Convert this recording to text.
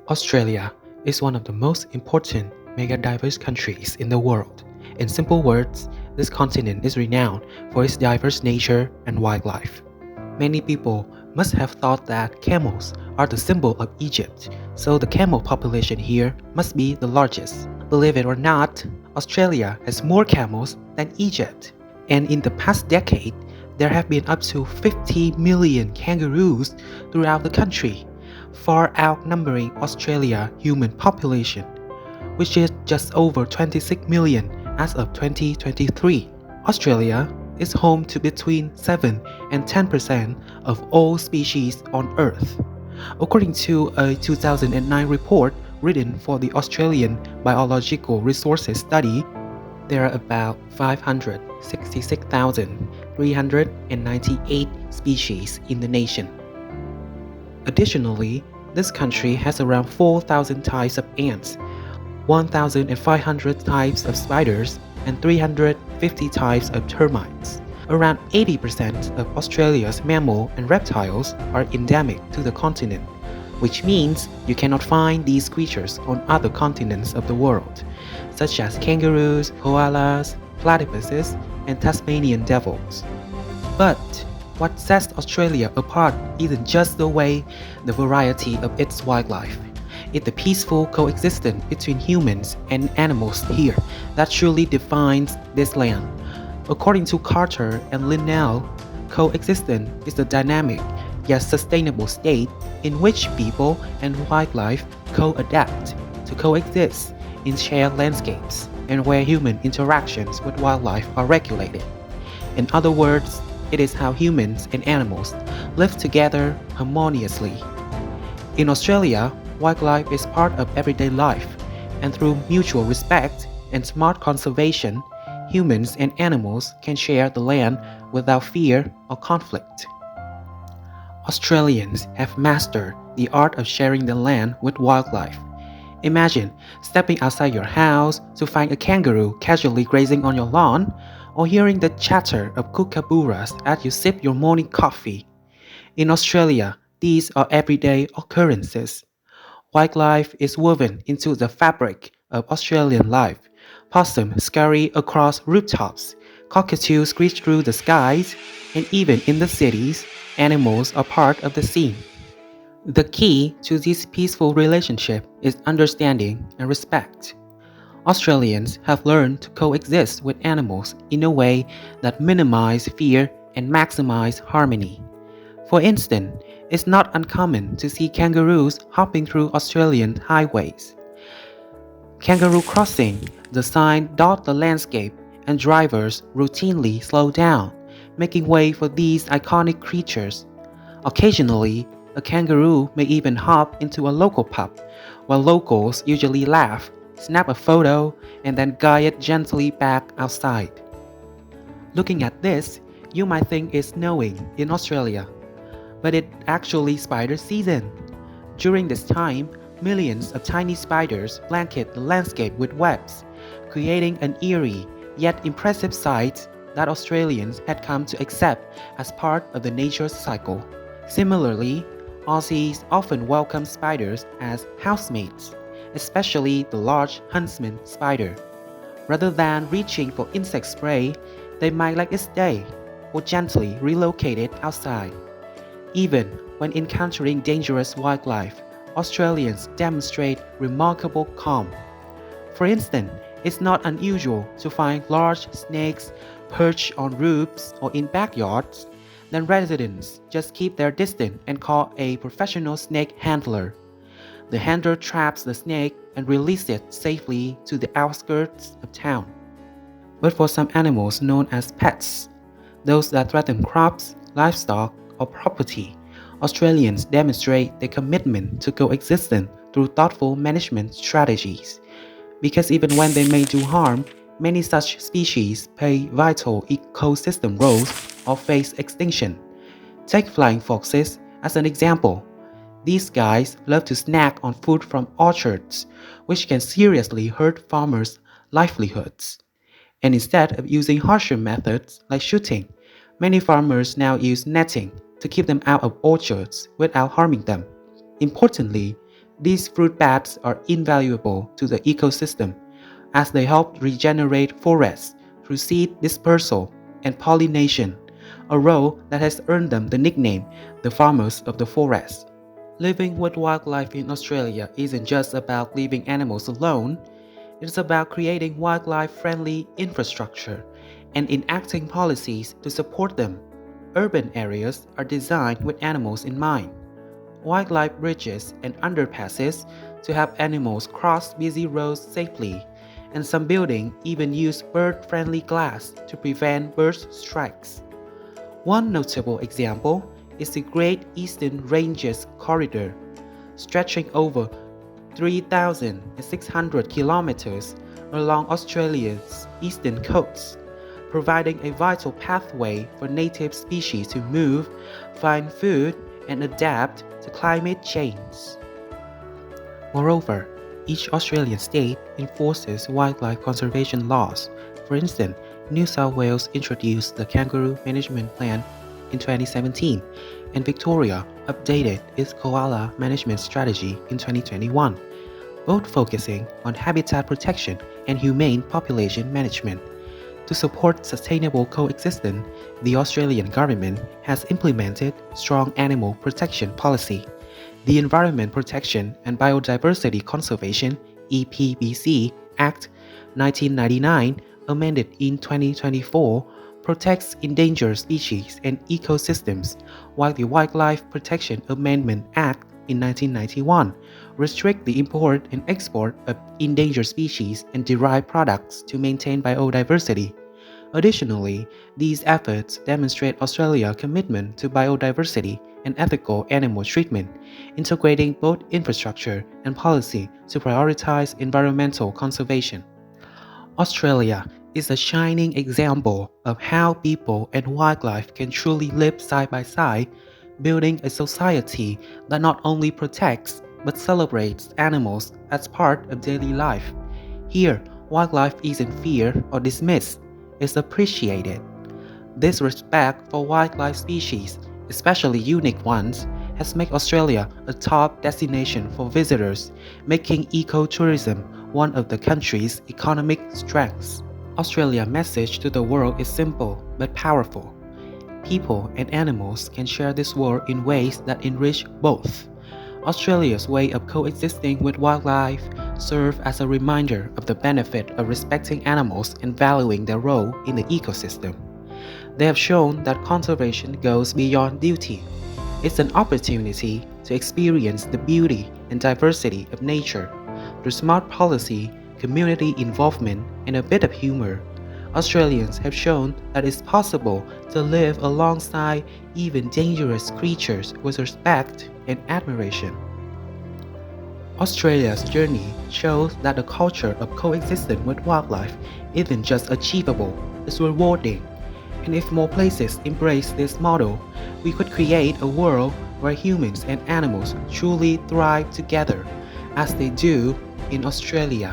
Australia is one of the most important mega-diverse countries in the world. In simple words, this continent is renowned for its diverse nature and wildlife. Many people must have thought that camels are the symbol of Egypt, so the camel population here must be the largest. Believe it or not, Australia has more camels than Egypt. And in the past decade, there have been up to 50 million kangaroos throughout the country, far outnumbering Australia's human population, which is just over 26 million as of 2023. Australia is home to between 7 and 10% of all species on Earth. According to a 2009 report written for the Australian Biological Resources Study, there are about 566,398 species in the nation. Additionally, this country has around 4,000 types of ants, 1,500 types of spiders, and 350 types of termites. Around 80% of Australia's mammals and reptiles are endemic to the continent, which means you cannot find these creatures on other continents of the world, such as kangaroos, koalas, platypuses, and Tasmanian devils. But what sets Australia apart isn't just the variety of its wildlife. It's the peaceful coexistence between humans and animals here that truly defines this land. According to Carter and Linnell, coexistence is a dynamic yet sustainable state in which people and wildlife co-adapt to coexist in shared landscapes and where human interactions with wildlife are regulated. In other words, it is how humans and animals live together harmoniously. In Australia, wildlife is part of everyday life, and through mutual respect and smart conservation, humans and animals can share the land without fear or conflict. Australians have mastered the art of sharing the land with wildlife. Imagine stepping outside your house to find a kangaroo casually grazing on your lawn, or hearing the chatter of kookaburras as you sip your morning coffee. In Australia, these are everyday occurrences. Wildlife is woven into the fabric of Australian life. Possums scurry across rooftops, cockatoos screech through the skies, and even in the cities, animals are part of the scene. The key to this peaceful relationship is understanding and respect. Australians have learned to coexist with animals in a way that minimizes fear and maximizes harmony. For instance, it's not uncommon to see kangaroos hopping through Australian highways. Kangaroo crossing, the sign dot the landscape, and drivers routinely slow down, making way for these iconic creatures. Occasionally, a kangaroo may even hop into a local pub, while locals usually laugh, snap a photo, and then guide it gently back outside. Looking at this, you might think it's snowing in Australia, but it's actually spider season. During this time, millions of tiny spiders blanket the landscape with webs, creating an eerie yet impressive sight that Australians had come to accept as part of the nature's cycle. Similarly, Aussies often welcome spiders as housemates, especially the large huntsman spider. Rather than reaching for insect spray, they might let it stay or gently relocate it outside. Even when encountering dangerous wildlife, Australians demonstrate remarkable calm. For instance, it's not unusual to find large snakes perched on roofs or in backyards. Then residents just keep their distance and call a professional snake handler. The handler traps the snake and releases it safely to the outskirts of town. But for some animals known as pets, those that threaten crops, livestock, or property, Australians demonstrate their commitment to coexistence through thoughtful management strategies. Because even when they may do harm, many such species play vital ecosystem roles or face extinction. Take flying foxes as an example. These guys love to snack on food from orchards, which can seriously hurt farmers' livelihoods. And instead of using harsher methods like shooting, many farmers now use netting to keep them out of orchards without harming them. Importantly, These fruit bats are invaluable to the ecosystem as they help regenerate forests through seed dispersal and pollination, a role that has earned them the nickname the farmers of the forest. Living with wildlife in Australia isn't just about leaving animals alone, it's about creating wildlife friendly infrastructure and enacting policies to support them. Urban areas are designed with animals in mind. Wildlife bridges and underpasses to help animals cross busy roads safely, and some buildings even use bird friendly glass to prevent bird strikes. One notable example is the Great Eastern Ranges Corridor, stretching over 3,600 kilometers along Australia's eastern coast, providing a vital pathway for native species to move, find food, and adapt to climate change. Moreover, each Australian state enforces wildlife conservation laws. For instance, New South Wales introduced the Kangaroo Management Plan in 2017, and Victoria updated its Koala Management Strategy in 2021, both focusing on habitat protection and humane population management. To support sustainable coexistence, the Australian government has implemented strong animal protection policy. The Environment Protection and Biodiversity Conservation (EPBC) Act 1999, amended in 2024, protects endangered species and ecosystems, while the Wildlife Protection Amendment Act in 1991 restrict the import and export of endangered species and derived products to maintain biodiversity. Additionally, these efforts demonstrate Australia's commitment to biodiversity and ethical animal treatment, integrating both infrastructure and policy to prioritize environmental conservation. Australia is a shining example of how people and wildlife can truly live side by side, building a society that not only protects but celebrates animals as part of daily life. Here, wildlife isn't feared or dismissed, it's appreciated. This respect for wildlife species, especially unique ones, has made Australia a top destination for visitors, making ecotourism one of the country's economic strengths. Australia's message to the world is simple but powerful. People and animals can share this world in ways that enrich both. Australia's way of coexisting with wildlife serves as a reminder of the benefit of respecting animals and valuing their role in the ecosystem. They have shown that conservation goes beyond duty. It's an opportunity to experience the beauty and diversity of nature. Through smart policy, community involvement, and a bit of humor, Australians have shown that it's possible to live alongside even dangerous creatures with respect and admiration. Australia's journey shows that the culture of coexistence with wildlife isn't just achievable, it's rewarding. And if more places embrace this model, we could create a world where humans and animals truly thrive together, as they do in Australia.